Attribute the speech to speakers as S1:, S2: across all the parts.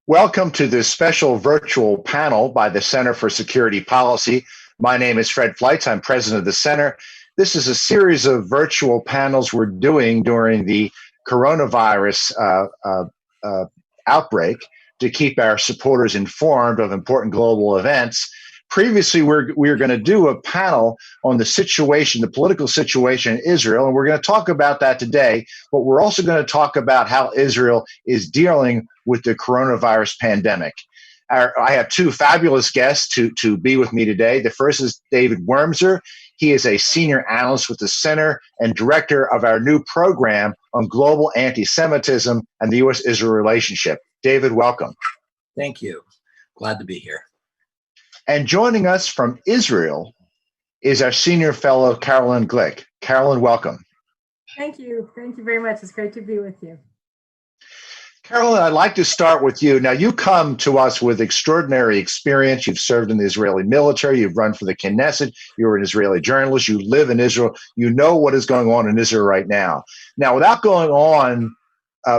S1: Welcome to this special virtual panel by the Center for Security Policy. My name is Fred Fleitz. I'm president of the center. This is a series of virtual panels we're doing during the coronavirus outbreak to keep our supporters informed of important global events. Previously, we were going to do a panel on the situation, the political situation in Israel, and we're going to talk about that today, but we're also going to talk about how Israel is dealing with the coronavirus pandemic. I have two fabulous guests to be with me today. The first is David Wurmser. He is a senior analyst with the Center and director of our new program on global anti-Semitism and the U.S.-Israel relationship. David, welcome.
S2: Thank you. Glad to be here.
S1: And joining us from Israel is our senior fellow, Carolyn Glick. Carolyn, welcome.
S3: Thank you. Thank you very much. It's great to be with you.
S1: Carolyn, I'd like to start with you. Now, you come to us with extraordinary experience. You've served in the Israeli military. You've run for the Knesset. You're an Israeli journalist. You live in Israel. You know what is going on in Israel right now. Now, without going on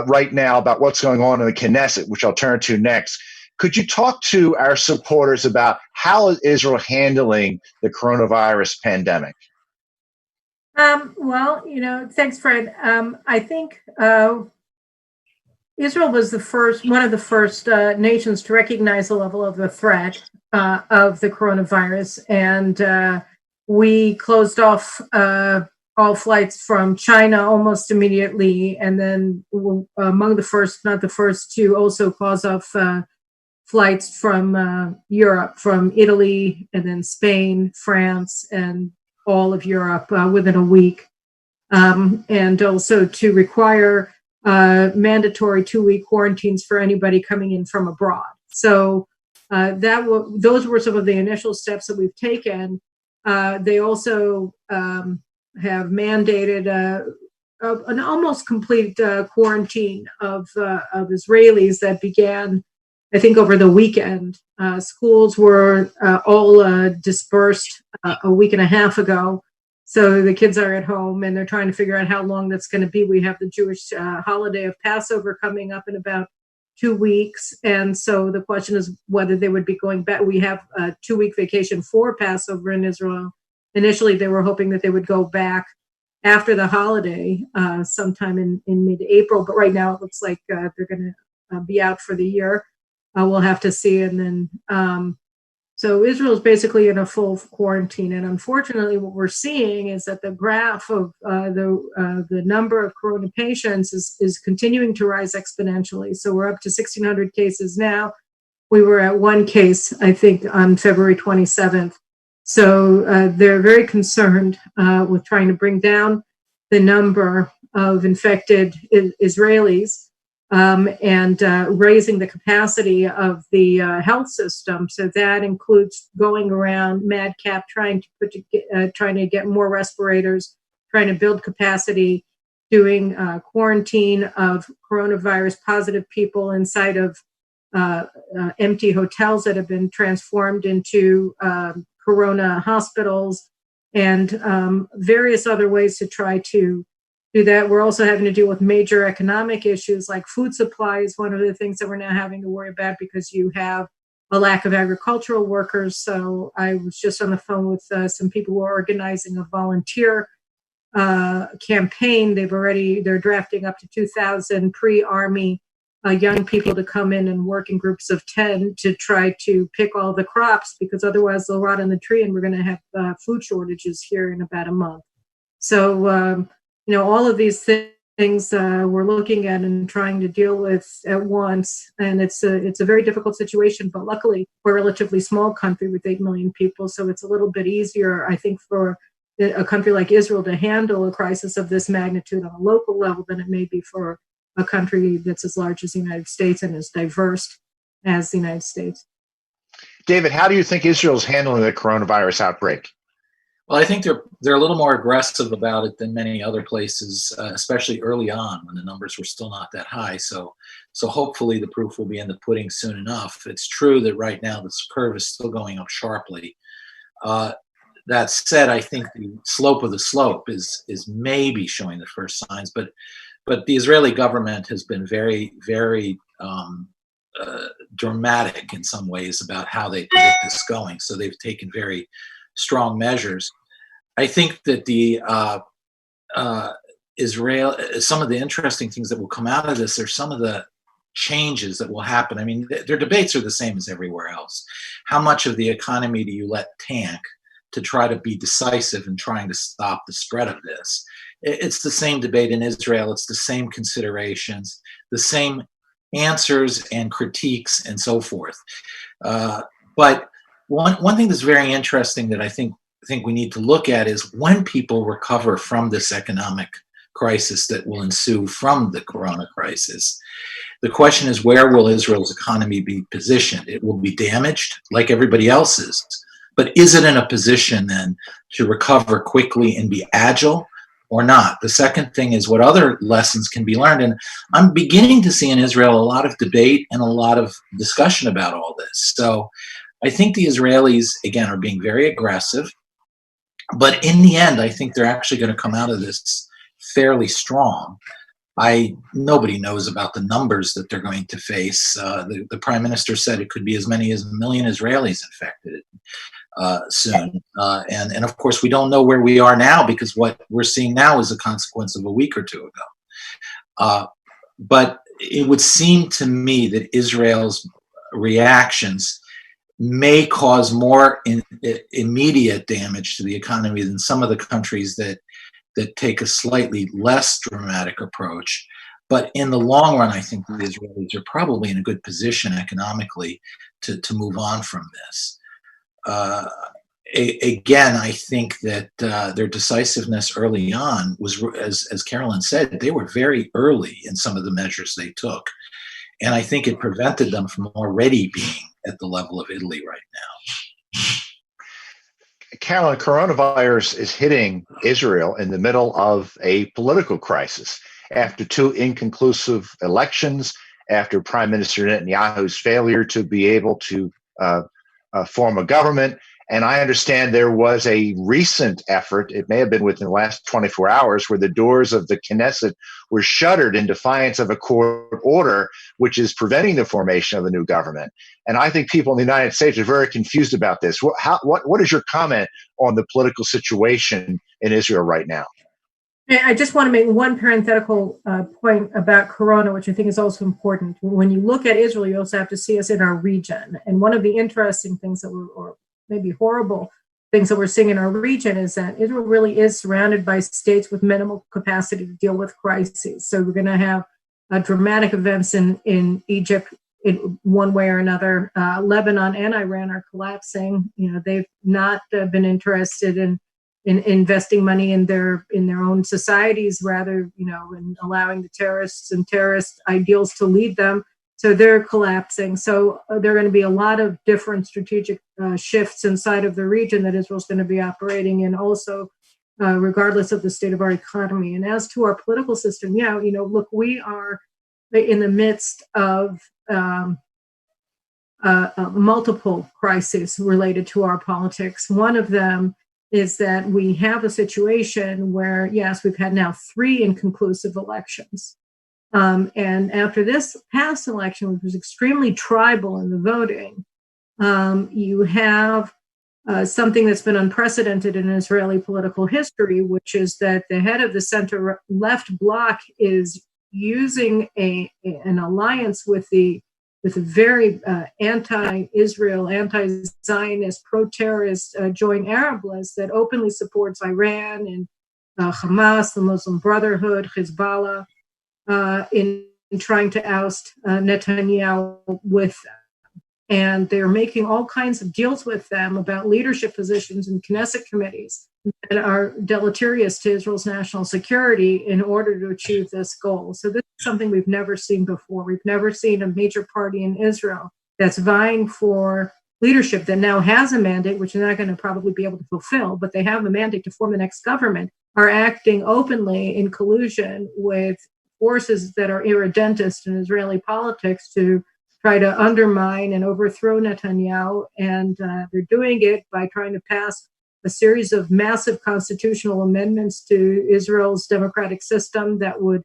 S1: right now about what's going on in the Knesset, which I'll turn to next, could you talk to our supporters about how is Israel handling the coronavirus pandemic?
S3: Thanks, Fred. I think Israel was one of the first nations to recognize the level of the threat of the coronavirus, and we closed off all flights from China almost immediately, and then among the first, not the first, to also close off flights from Europe, from Italy, and then Spain, France, and all of Europe within a week, and also to require mandatory 2-week quarantines for anybody coming in from abroad. So those were some of the initial steps that we've taken. They also have mandated an almost complete quarantine of Israelis that began, I think, over the weekend. Schools were all dispersed a week and a half ago. So the kids are at home and they're trying to figure out how long that's going to be. We have the Jewish holiday of Passover coming up in about 2 weeks. And so the question is whether they would be going back. We have a 2-week vacation for Passover in Israel. Initially, they were hoping that they would go back after the holiday sometime in mid-April. But right now it looks like they're going to be out for the year. We'll have to see. And then, so Israel is basically in a full quarantine. And unfortunately, what we're seeing is that the graph of the number of corona patients is continuing to rise exponentially. So we're up to 1,600 cases now. We were at 1 case, I think, on February 27th. So they're very concerned with trying to bring down the number of infected Israelis. And raising the capacity of the health system. So that includes going around madcap, trying to get more respirators, trying to build capacity, doing quarantine of coronavirus positive people inside of empty hotels that have been transformed into corona hospitals, and various other ways to try to do that. We're also having to deal with major economic issues like food supply is one of the things that we're now having to worry about because you have a lack of agricultural workers. So I was just on the phone with some people who are organizing a volunteer campaign. They're drafting up to 2,000 pre-army young people to come in and work in groups of 10 to try to pick all the crops, because otherwise they'll rot on the tree and we're going to have food shortages here in about a month. So, all of these things we're looking at and trying to deal with at once. And it's a very difficult situation, but luckily we're a relatively small country with 8 million people. So it's a little bit easier, I think, for a country like Israel to handle a crisis of this magnitude on a local level than it may be for a country that's as large as the United States and as diverse as the United States.
S1: David, how do you think Israel's handling the coronavirus outbreak?
S2: Well, I think they're a little more aggressive about it than many other places, especially early on when the numbers were still not that high. So hopefully the proof will be in the pudding soon enough. It's true that right now this curve is still going up sharply. That said, I think the slope of the slope is maybe showing the first signs, but the Israeli government has been very, very dramatic in some ways about how they predict this going. So they've taken very strong measures. I think that the Israel, some of the interesting things that will come out of this are some of the changes that will happen. I mean, their debates are the same as everywhere else. How much of the economy do you let tank to try to be decisive in trying to stop the spread of this? It's the same debate in Israel. It's the same considerations, the same answers and critiques and so forth. But one thing that's very interesting that I think we need to look at is when people recover from this economic crisis that will ensue from the corona crisis. The question is, where will Israel's economy be positioned? It will be damaged like everybody else's, but is it in a position then to recover quickly and be agile or not? The second thing is what other lessons can be learned. And I'm beginning to see in Israel a lot of debate and a lot of discussion about all this. So I think the Israelis, again, are being very aggressive, but in the end, I think they're actually going to come out of this fairly strong. Nobody knows about the numbers that they're going to face. The prime minister said it could be as many as 1 million Israelis infected soon. And of course, we don't know where we are now because what we're seeing now is a consequence of a week or two ago. But it would seem to me that Israel's reactions may cause more immediate damage to the economy than some of the countries that take a slightly less dramatic approach. But in the long run, I think the Israelis are probably in a good position economically to move on from this. Again, I think that their decisiveness early on was, as Carolyn said, they were very early in some of the measures they took. And I think it prevented them from already being at the level of Italy right now.
S1: Carolyn, coronavirus is hitting Israel in the middle of a political crisis. After 2 inconclusive elections, after Prime Minister Netanyahu's failure to be able to form a government, and I understand there was a recent effort, it may have been within the last 24 hours, where the doors of the Knesset were shuttered in defiance of a court order, which is preventing the formation of a new government. And I think people in the United States are very confused about this. What is your comment on the political situation in Israel right now?
S3: I just want to make one parenthetical point about Corona, which I think is also important. When you look at Israel, you also have to see us in our region. And one of the interesting things that or maybe horrible things that we're seeing in our region is that Israel really is surrounded by states with minimal capacity to deal with crises. So we're going to have dramatic events in Egypt in one way or another. Lebanon and Iran are collapsing. They've not been interested in investing money in their own societies, rather, in allowing the terrorists and terrorist ideals to lead them. So they're collapsing. So there are going to be a lot of different strategic shifts inside of the region that Israel's going to be operating in, also regardless of the state of our economy. And as to our political system, look, we are in the midst of multiple crises related to our politics. One of them is that we have a situation where, yes, we've had now 3 inconclusive elections. And after this past election, which was extremely tribal in the voting, you have something that's been unprecedented in Israeli political history, which is that the head of the center-left bloc is using an alliance with a very anti-Israel, anti-Zionist, pro-terrorist joint Arab list that openly supports Iran and Hamas, the Muslim Brotherhood, Hezbollah, in trying to oust Netanyahu with them. And they're making all kinds of deals with them about leadership positions in Knesset committees that are deleterious to Israel's national security in order to achieve this goal. So this is something we've never seen before. We've never seen a major party in Israel that's vying for leadership that now has a mandate, which they're not going to probably be able to fulfill, but they have a mandate to form the next government, are acting openly in collusion with forces that are irredentist in Israeli politics to try to undermine and overthrow Netanyahu. And they're doing it by trying to pass a series of massive constitutional amendments to Israel's democratic system that would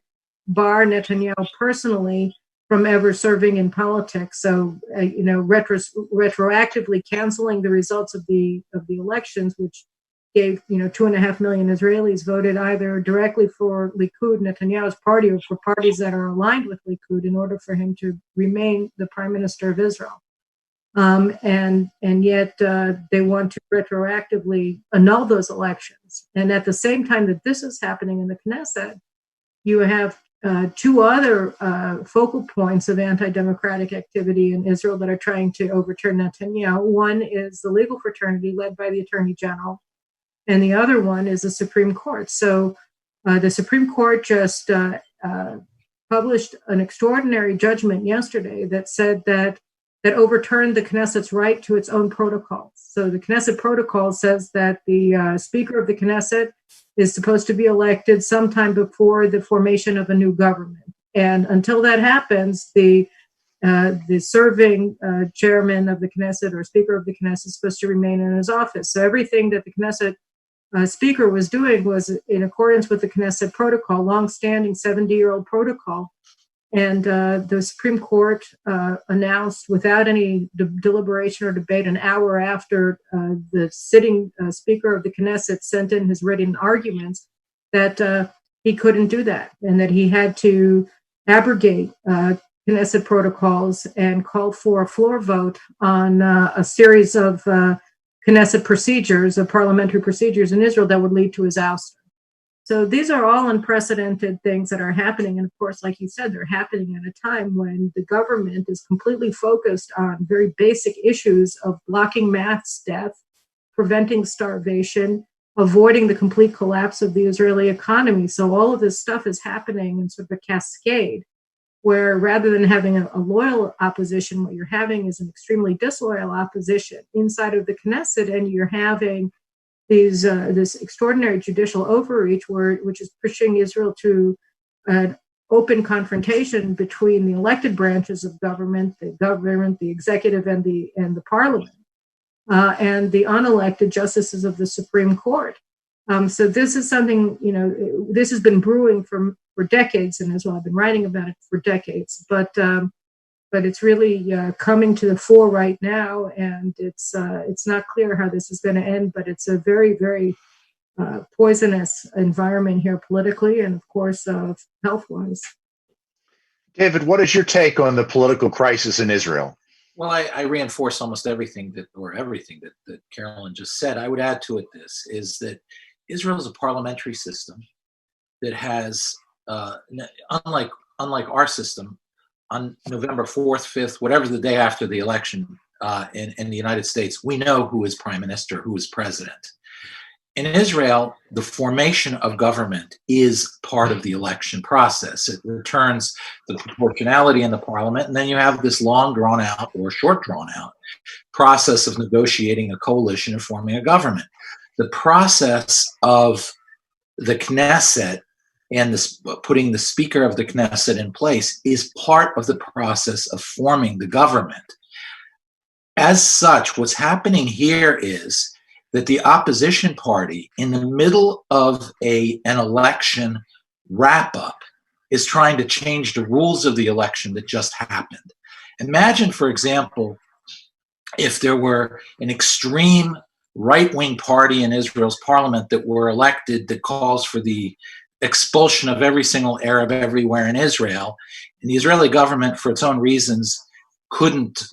S3: bar Netanyahu personally from ever serving in politics. So, retroactively canceling the results of the elections, which gave 2.5 million Israelis voted either directly for Likud, Netanyahu's party, or for parties that are aligned with Likud in order for him to remain the prime minister of Israel. And yet they want to retroactively annul those elections. And at the same time that this is happening in the Knesset, you have two other focal points of anti-democratic activity in Israel that are trying to overturn Netanyahu. One is the legal fraternity led by the Attorney General, and the other one is the Supreme Court. So the Supreme Court just published an extraordinary judgment yesterday that said that overturned the Knesset's right to its own protocols. So the Knesset protocol says that the Speaker of the Knesset is supposed to be elected sometime before the formation of a new government. And until that happens, the serving chairman of the Knesset or Speaker of the Knesset is supposed to remain in his office. So everything that the Knesset Speaker was doing was in accordance with the Knesset protocol, long-standing 70-year-old protocol. And the Supreme Court announced without any deliberation or debate an hour after the sitting Speaker of the Knesset sent in his written arguments that he couldn't do that and that he had to abrogate Knesset protocols and call for a floor vote on a series of Knesset procedures, of parliamentary procedures in Israel that would lead to his ouster. So these are all unprecedented things that are happening. And of course, like you said, they're happening at a time when the government is completely focused on very basic issues of blocking mass death, preventing starvation, avoiding the complete collapse of the Israeli economy. So all of this stuff is happening in sort of a cascade, where rather than having a loyal opposition, what you're having is an extremely disloyal opposition inside of the Knesset, and you're having this extraordinary judicial overreach, which is pushing Israel to an open confrontation between the elected branches of government, the executive, and the parliament, and the unelected justices of the Supreme Court. So this is something, this has been brewing for decades in Israel. I've been writing about it for decades, but it's really coming to the fore right now, and it's not clear how this is going to end, but it's a very, very poisonous environment here politically and, of course, health-wise.
S1: David, what is your take on the political crisis in Israel?
S2: Well, I reinforce almost everything that Carolyn just said. I would add to it this, is that Israel is a parliamentary system that has, unlike our system, on November 4th, 5th, whatever the day after the election in the United States, we know who is prime minister, who is president. In Israel, the formation of government is part of the election process. It returns the proportionality in the parliament, and then you have this long drawn out or short drawn out process of negotiating a coalition and forming a government. The process of the Knesset and putting the Speaker of the Knesset in place is part of the process of forming the government. As such, what's happening here is that the opposition party, in the middle of an election wrap-up, is trying to change the rules of the election that just happened. Imagine, for example, if there were an extreme right-wing party in Israel's parliament that were elected that calls for the expulsion of every single Arab everywhere in Israel, and the Israeli government, for its own reasons, couldn't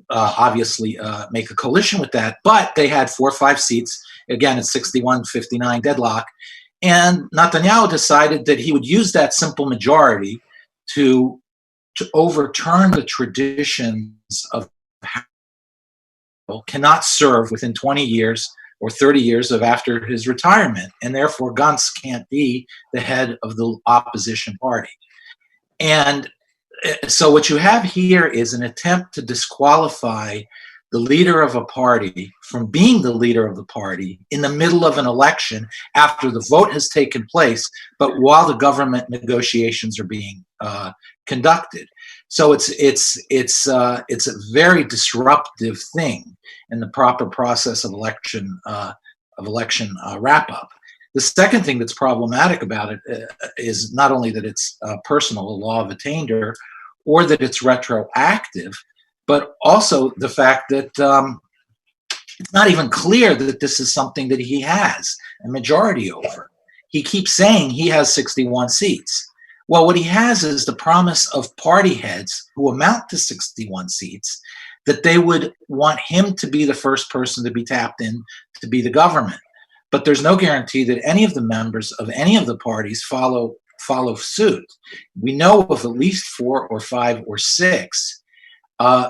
S2: obviously make a coalition with that, but they had 4 or 5 seats. Again, it's 61-59 deadlock, and Netanyahu decided that he would use that simple majority to overturn the traditions of how cannot serve within 20 years or 30 years of after his retirement, and therefore Gantz can't be the head of the opposition party. And so what you have here is an attempt to disqualify the leader of a party from being the leader of the party in the middle of an election after the vote has taken place, but while the government negotiations are being conducted. So it's a very disruptive thing in the proper process of election wrap up. The second thing that's problematic about it is not only that it's personal, a law of attainder, or that it's retroactive, but also the fact that it's not even clear that this is something that he has a majority over. He keeps saying he has 61 seats. Well, what he has is the promise of party heads who amount to 61 seats, that they would want him to be the first person to be tapped in to be the government. But there's no guarantee that any of the members of any of the parties follow suit. We know of at least 4 or 5 or 6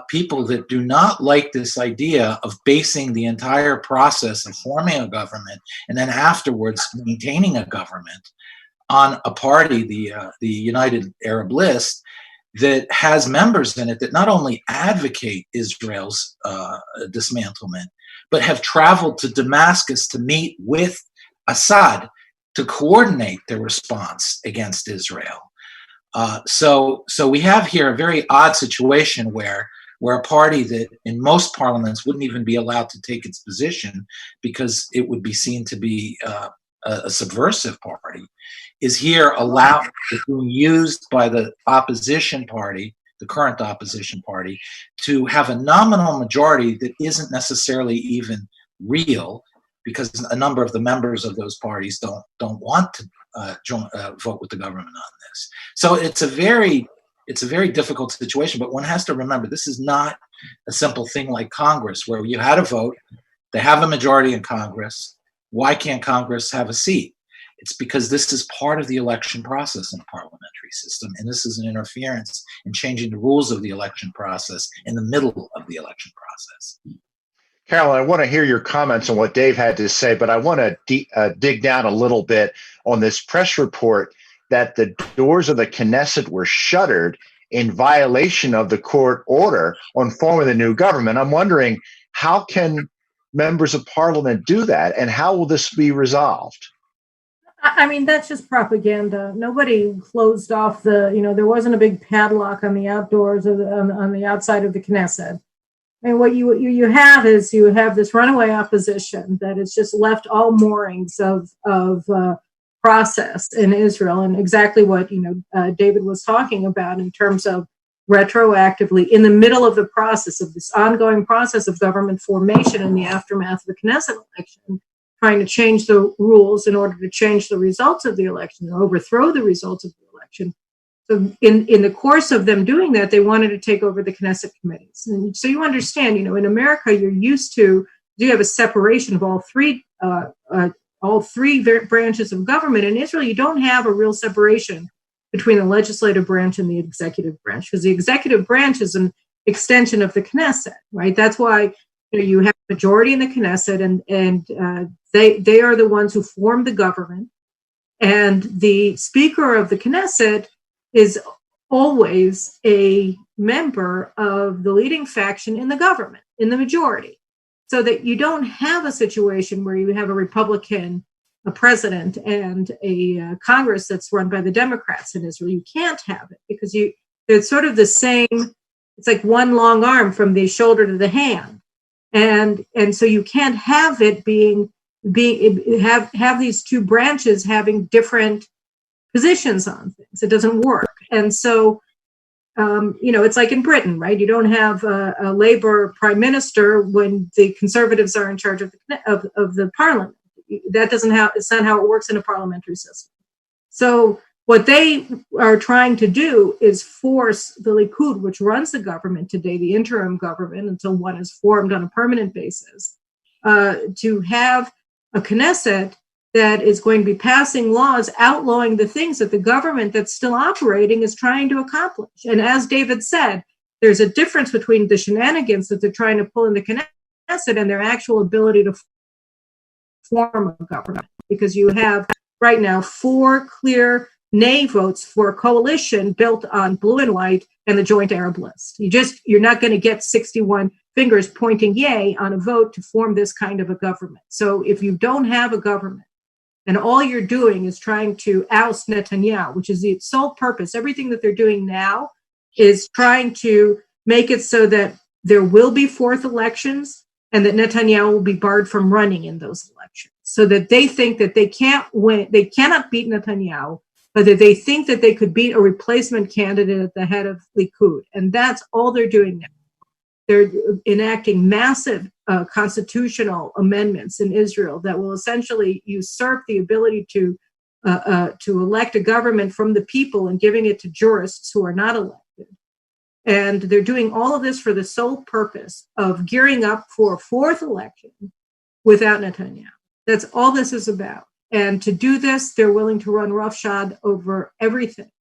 S2: people that do not like this idea of basing the entire process of forming a government and then afterwards maintaining a government on a party, the United Arab List, that has members in it that not only advocate Israel's dismantlement, but have traveled to Damascus to meet with Assad to coordinate their response against Israel. So we have here a very odd situation where a party that in most parliaments wouldn't even be allowed to take its position because it would be seen to be a subversive party, is here allowed, being used by the opposition party, the current opposition party, to have a nominal majority that isn't necessarily even real, because a number of the members of those parties don't want to vote with the government on this. So it's a very difficult situation. But one has to remember, this is not a simple thing like Congress, where you had a vote, they have a majority in Congress. Why can't Congress have a seat? It's because this is part of the election process in a parliamentary system, and this is an interference in changing the rules of the election process in the middle of the election process.
S1: Carolyn, I want to hear your comments on what Dave had to say, but I want to dig down a little bit on this press report that the doors of the Knesset were shuttered in violation of the court order on forming the new government. I'm wondering, how can members of parliament do that, and how will this be resolved?
S3: I mean, that's just propaganda. Nobody closed off there wasn't a big padlock on the outdoors of on the outside of the Knesset. And what you have is you have this runaway opposition that has just left all moorings of process in Israel, and exactly what David was talking about in terms of retroactively in the middle of the process of this ongoing process of government formation in the aftermath of the Knesset election, trying to change the rules in order to change the results of the election or overthrow the results of the election. So in the course of them doing that, they wanted to take over the Knesset committees. And so you understand, in America, you're used to, you have a separation of all three branches of government. In Israel, you don't have a real separation between the legislative branch and the executive branch, because the executive branch is an extension of the Knesset, right? That's why you have a majority in the Knesset, and they are the ones who form the government. And the speaker of the Knesset is always a member of the leading faction in the government, in the majority. So that you don't have a situation where you have a Republican, a president, and a Congress that's run by the Democrats in Israel. You can't have it because it's sort of the same. It's like one long arm from the shoulder to the hand, and so you can't have it have these two branches having different positions on things. It doesn't work. And so, it's like in Britain, right? You don't have a Labour prime minister when the Conservatives are in charge of the parliament. It's not how it works in a parliamentary system. So what they are trying to do is force the Likud, which runs the government today, the interim government, until one is formed on a permanent basis, to have a Knesset that is going to be passing laws outlawing the things that the government that's still operating is trying to accomplish. And as David said, there's a difference between the shenanigans that they're trying to pull in the Knesset and their actual ability to form a government. Because you have right now 4 clear nay votes for a coalition built on blue and white and the joint Arab list. You're not going to get 61 fingers pointing yay on a vote to form this kind of a government. So if you don't have a government, and all you're doing is trying to oust Netanyahu, which is the sole purpose. Everything that they're doing now is trying to make it so that there will be 4th elections and that Netanyahu will be barred from running in those elections. so that they think that they can't win, they cannot beat Netanyahu, but that they think that they could beat a replacement candidate at the head of Likud. And that's all they're doing now. They're enacting massive constitutional amendments in Israel that will essentially usurp the ability to elect a government from the people and giving it to jurists who are not elected. And they're doing all of this for the sole purpose of gearing up for a fourth election without Netanyahu. That's all this is about. And to do this, they're willing to run roughshod over everything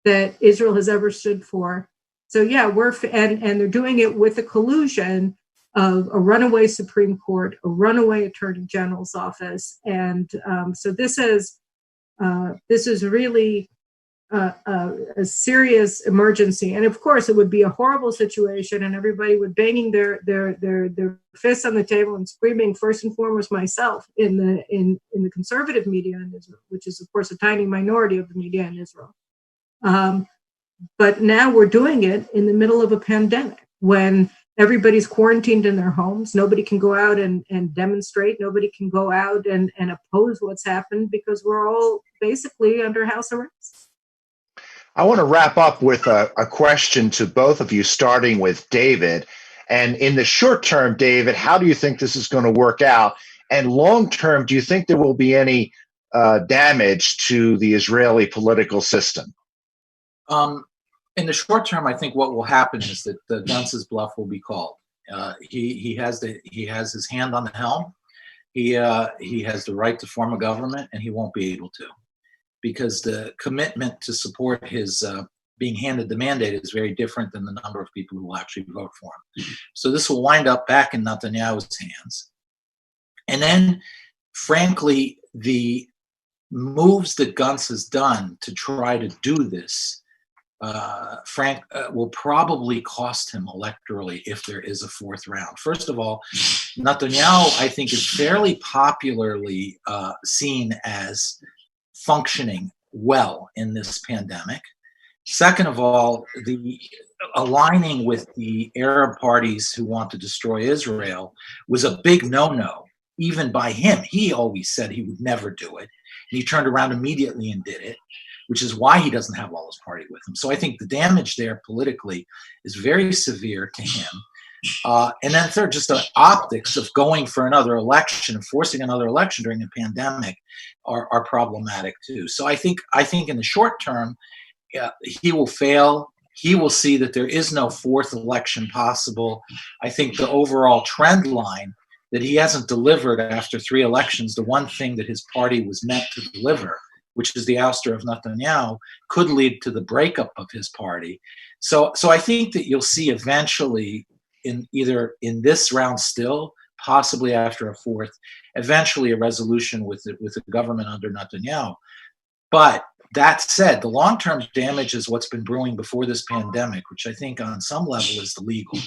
S3: that Israel has ever stood for. So yeah, and they're doing it with the collusion of a runaway Supreme Court, a runaway Attorney General's office, and so this is really a serious emergency. And of course, it would be a horrible situation, and everybody would banging their fists on the table and screaming. First and foremost, myself in the conservative media in Israel, which is of course a tiny minority of the media in Israel. But now we're doing it in the middle of a pandemic when everybody's quarantined in their homes. Nobody can go out and demonstrate. Nobody can go out and oppose what's happened because we're all basically under house arrest.
S1: I want to wrap up with a question to both of you, starting with David. And in the short term, David, how do you think this is going to work out? And long term, do you think there will be any damage to the Israeli political system?
S2: In the short term, I think what will happen is that the Gantz's bluff will be called. He has his hand on the helm. He has the right to form a government, and he won't be able to, because the commitment to support his being handed the mandate is very different than the number of people who will actually vote for him. So this will wind up back in Netanyahu's hands. And then, frankly, the moves that Gantz has done to try to do this will probably cost him electorally if there is a fourth round. First of all, Netanyahu, I think, is fairly popularly seen as functioning well in this pandemic. Second of all, the aligning with the Arab parties who want to destroy Israel was a big no-no, even by him. He always said he would never do it, and he turned around immediately and did it, which is why he doesn't have all his party with him. So I think the damage there politically is very severe to him. And then third, just the optics of going for another election and forcing another election during a pandemic are problematic too. So I think in the short term, he will fail. He will see that there is no fourth election possible. I think the overall trend line that he hasn't delivered after 3 elections, the one thing that his party was meant to deliver, which is the ouster of Netanyahu, could lead to the breakup of his party. So I think that you'll see eventually, either in this round still, possibly after a fourth, eventually a resolution with the government under Netanyahu. But that said, the long-term damage is what's been brewing before this pandemic, which I think on some level is the legal.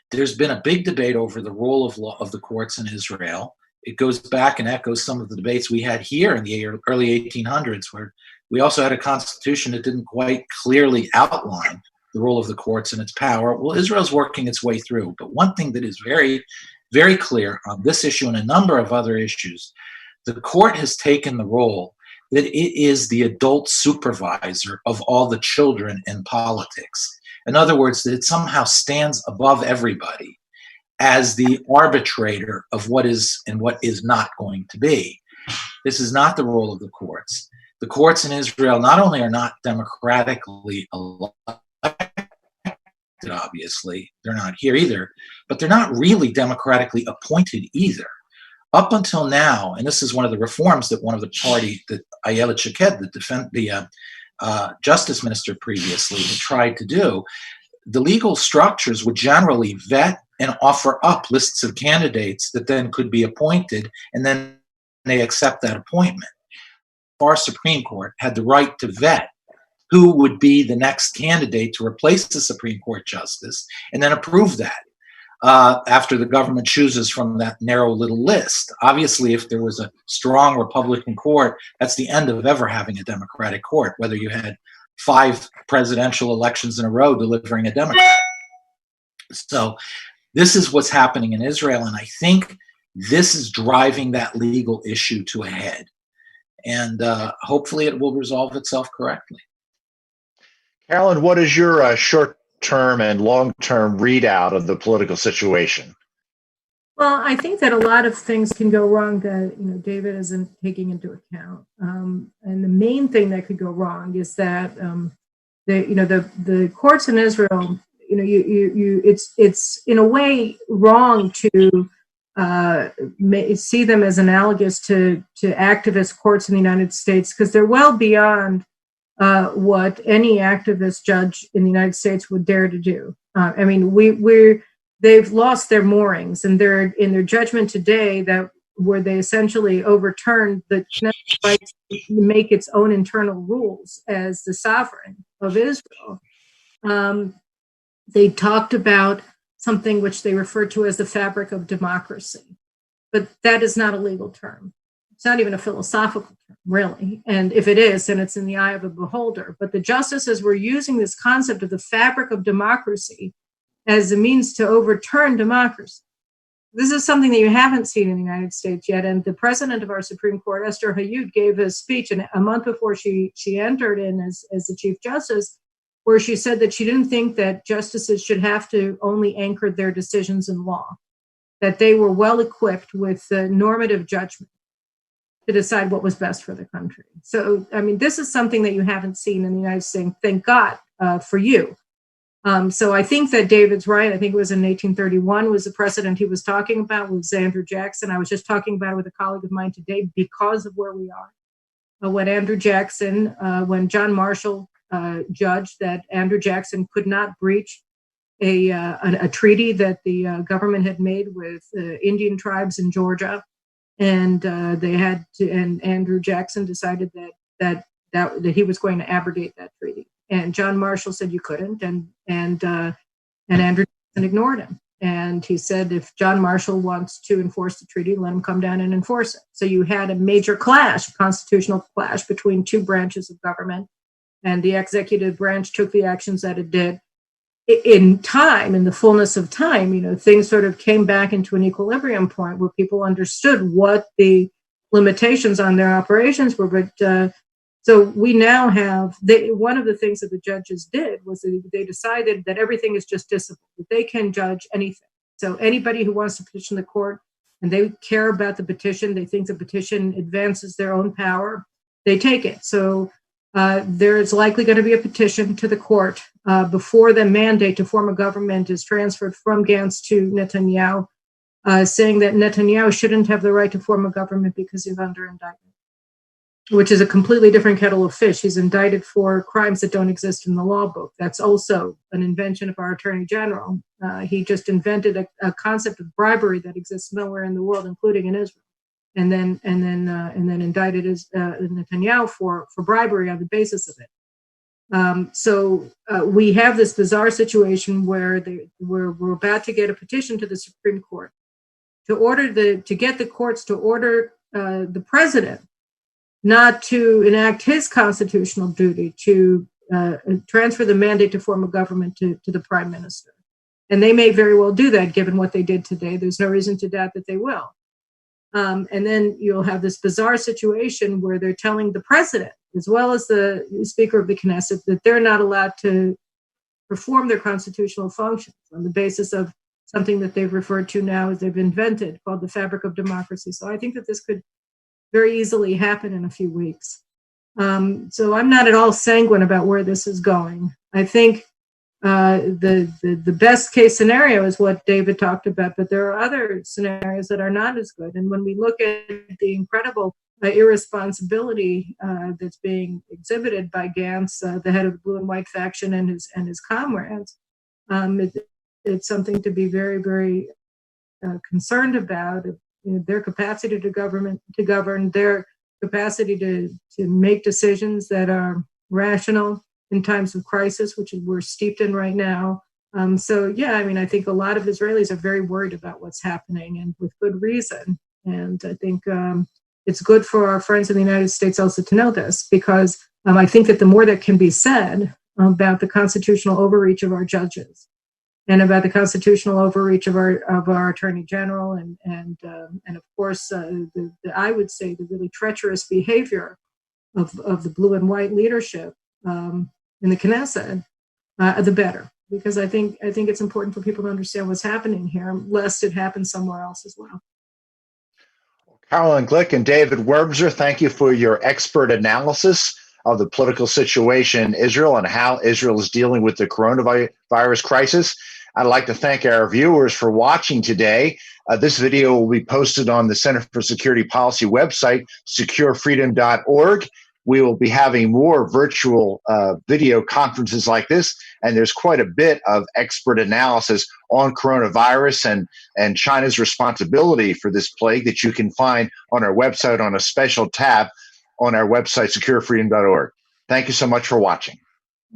S2: There's been a big debate over the role of the courts in Israel. It goes back and echoes some of the debates we had here in the early 1800s, where we also had a constitution that didn't quite clearly outline the role of the courts and its power. Well, Israel's working its way through. But one thing that is very, very clear on this issue and a number of other issues, the court has taken the role that it is the adult supervisor of all the children in politics. In other words, that it somehow stands above everybody as the arbitrator of what is and what is not going to be. This is not the role of the courts. The courts in Israel not only are not democratically elected, obviously, they're not here either, but they're not really democratically appointed either. Up until now, and this is one of the reforms that one of the party, that Ayelet Shaked, the justice minister previously, had tried to do, the legal structures would generally vet and offer up lists of candidates that then could be appointed, and then they accept that appointment. Our Supreme Court had the right to vet who would be the next candidate to replace the Supreme Court justice, and then approve that after the government chooses from that narrow little list. Obviously, if there was a strong Republican court, that's the end of ever having a Democratic court, whether you had 5 presidential elections in a row delivering a Democrat. So this is what's happening in Israel, and I think this is driving that legal issue to a head. And hopefully it will resolve itself correctly.
S1: Carolyn, what is your short-term and long-term readout of the political situation?
S3: Well, I think that a lot of things can go wrong that David isn't taking into account. And the main thing that could go wrong is that the courts in Israel, it's in a way wrong to see them as analogous to activist courts in the United States, because they're well beyond what any activist judge in the United States would dare to do. I mean, they've lost their moorings, and they're in their judgment today where they essentially overturned the Knesset's right to make its own internal rules as the sovereign of Israel. They talked about something which they referred to as the fabric of democracy, but that is not a legal term. It's not even a philosophical term, really. And if it is, then it's in the eye of a beholder. But the justices were using this concept of the fabric of democracy as a means to overturn democracy. This is something that you haven't seen in the United States yet. And the president of our Supreme Court, Esther Hayut, gave a speech a month before she entered in as the Chief Justice, where she said that she didn't think that justices should have to only anchor their decisions in law, that they were well equipped with normative judgment to decide what was best for the country. So, I mean, this is something that you haven't seen in the United States. Thank God for you. So I think that David's right. I think it was in 1831 was the precedent he was talking about, was Andrew Jackson. I was just talking about it with a colleague of mine today because of where we are. When Andrew Jackson, when John Marshall judged that Andrew Jackson could not breach a treaty that the government had made with Indian tribes in Georgia, and they had to, and Andrew Jackson decided that he was going to abrogate that treaty. And John Marshall said you couldn't, and Andrew Jackson ignored him. And he said, if John Marshall wants to enforce the treaty, let him come down and enforce it. So you had a major clash, a constitutional clash between two branches of government, and the executive branch took the actions that it did. In time, in the fullness of time, things sort of came back into an equilibrium point where people understood what the limitations on their operations were. But so we now have, one of the things that the judges did was they decided that everything is just discipline, that they can judge anything. So anybody who wants to petition the court and they care about the petition, they think the petition advances their own power, they take it. So there is likely going to be a petition to the court before the mandate to form a government is transferred from Gantz to Netanyahu, saying that Netanyahu shouldn't have the right to form a government because he's under indictment, which is a completely different kettle of fish. He's indicted for crimes that don't exist in the law book. That's also an invention of our Attorney General. He just invented a concept of bribery that exists nowhere in the world, including in Israel, and then indicted Netanyahu for bribery on the basis of it. So we have this bizarre situation where we're about to get a petition to the Supreme Court to get the courts to order the president not to enact his constitutional duty to transfer the mandate to form a government to the prime minister. And they may very well do that given what they did today. There's no reason to doubt that they will. And then you'll have this bizarre situation where they're telling the president, as well as the Speaker of the Knesset, that they're not allowed to perform their constitutional functions on the basis of something that they've referred to now as they've invented, called the fabric of democracy. So I think that this could very easily happen in a few weeks. So I'm not at all sanguine about where this is going. I think the best case scenario is what David talked about, but there are other scenarios that are not as good. And when we look at the incredible irresponsibility that's being exhibited by Gantz, the head of the Blue and White faction, and his comrades, it's something to be very, very concerned about. Their capacity to govern, their capacity to make decisions that are rational in times of crisis, which we're steeped in right now. So yeah, I mean, I think a lot of Israelis are very worried about what's happening, and with good reason. And I think it's good for our friends in the United States also to know this, because I think that the more that can be said about the constitutional overreach of our judges, and about the constitutional overreach of our Attorney General, and of course I would say the really treacherous behavior of the blue and white leadership in the Knesset, the better, because I think it's important for people to understand what's happening here, lest it happens somewhere else as well.
S1: Carolyn Glick and David Wurmser, thank you for your expert analysis of the political situation in Israel and how Israel is dealing with the coronavirus crisis. I'd like to thank our viewers for watching today. This video will be posted on the Center for Security Policy website, securefreedom.org. We will be having more virtual video conferences like this, and there's quite a bit of expert analysis on coronavirus and China's responsibility for this plague that you can find on our website on a special tab on our website, securefreedom.org. Thank you so much for watching.